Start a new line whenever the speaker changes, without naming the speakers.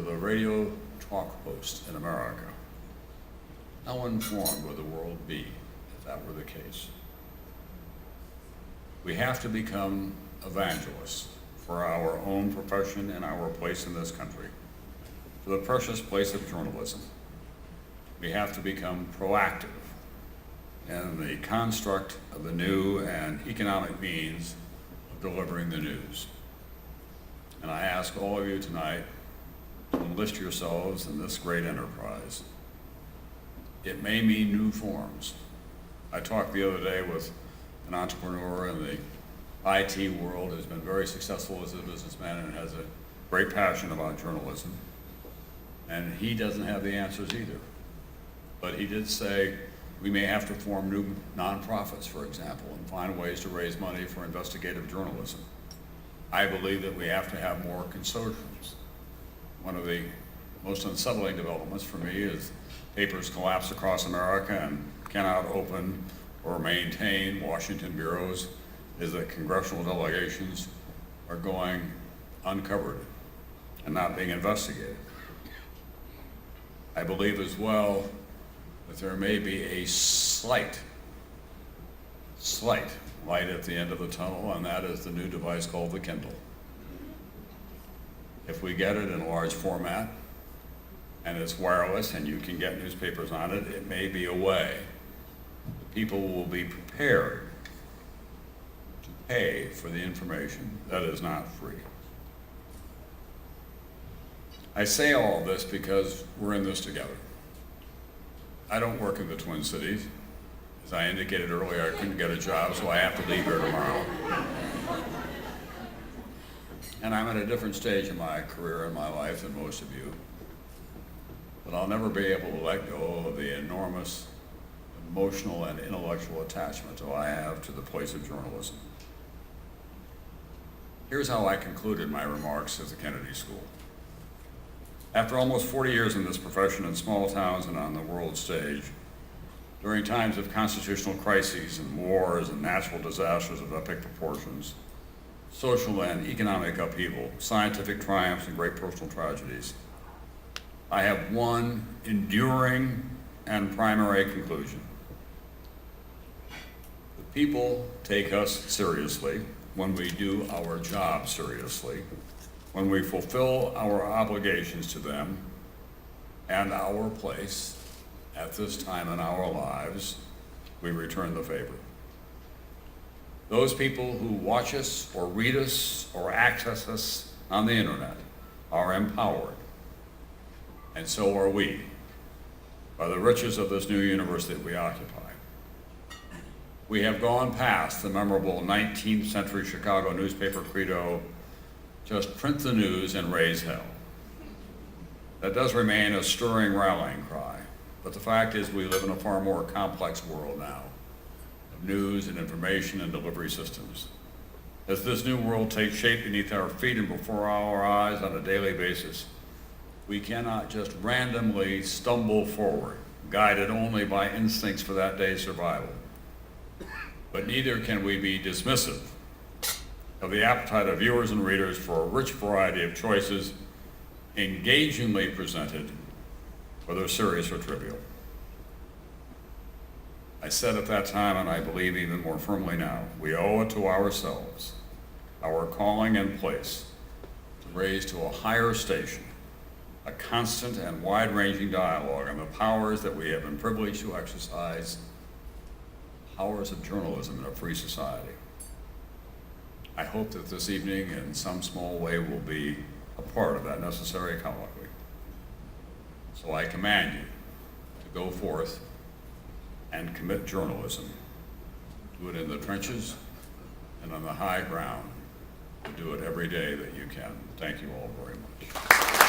the radio talk host in America. How informed would the world be if that were the case? We have to become evangelists for our own profession and our place in this country, for the precious place of journalism. We have to become proactive in the construct of the new and economic means of delivering the news. And I ask all of you tonight to enlist yourselves in this great enterprise. It may mean new forms. I talked the other day with an entrepreneur in the IT world who's been very successful as a businessman and has a great passion about journalism. And he doesn't have the answers either. But he did say we may have to form new nonprofits, for example, and find ways to raise money for investigative journalism. I believe that we have to have more consortiums. One of the most unsettling developments for me is papers collapse across America and cannot open or maintain Washington bureaus, is that congressional delegations are going uncovered and not being investigated. I believe as well that there may be a slight light at the end of the tunnel, and that is the new device called the Kindle. If we get it in large format, and it's wireless and you can get newspapers on it, it may be a way that people will be prepared to pay for the information that is not free. I say all of this because we're in this together. I don't work in the Twin Cities. As I indicated earlier, I couldn't get a job, so I have to leave here tomorrow. And I'm at a different stage in my career and my life than most of you. But I'll never be able to let go of the enormous emotional and intellectual attachment that I have to the place of journalism. Here's how I concluded my remarks at the Kennedy School. After almost 40 years in this profession in small towns and on the world stage, during times of constitutional crises and wars and natural disasters of epic proportions, social and economic upheaval, scientific triumphs and great personal tragedies, I have one enduring and primary conclusion. The people take us seriously when we do our job seriously, when we fulfill our obligations to them and our place at this time in our lives, we return the favor. Those people who watch us or read us or access us on the internet are empowered, and so are we, by the riches of this new universe that we occupy. We have gone past the memorable 19th century Chicago newspaper credo, just print the news and raise hell. That does remain a stirring rallying cry, but the fact is we live in a far more complex world now of news and information and delivery systems. As this new world takes shape beneath our feet and before our eyes on a daily basis, we cannot just randomly stumble forward, guided only by instincts for that day's survival. But neither can we be dismissive of the appetite of viewers and readers for a rich variety of choices, engagingly presented, whether serious or trivial. I said at that time, and I believe even more firmly now, we owe it to ourselves, our calling and place, to raise to a higher station a constant and wide-ranging dialogue on the powers that we have been privileged to exercise, powers of journalism in a free society. I hope that this evening, in some small way, will be a part of that necessary colloquy. So I command you to go forth and commit journalism. Do it in the trenches and on the high ground. Do it every day that you can. Thank you all very much.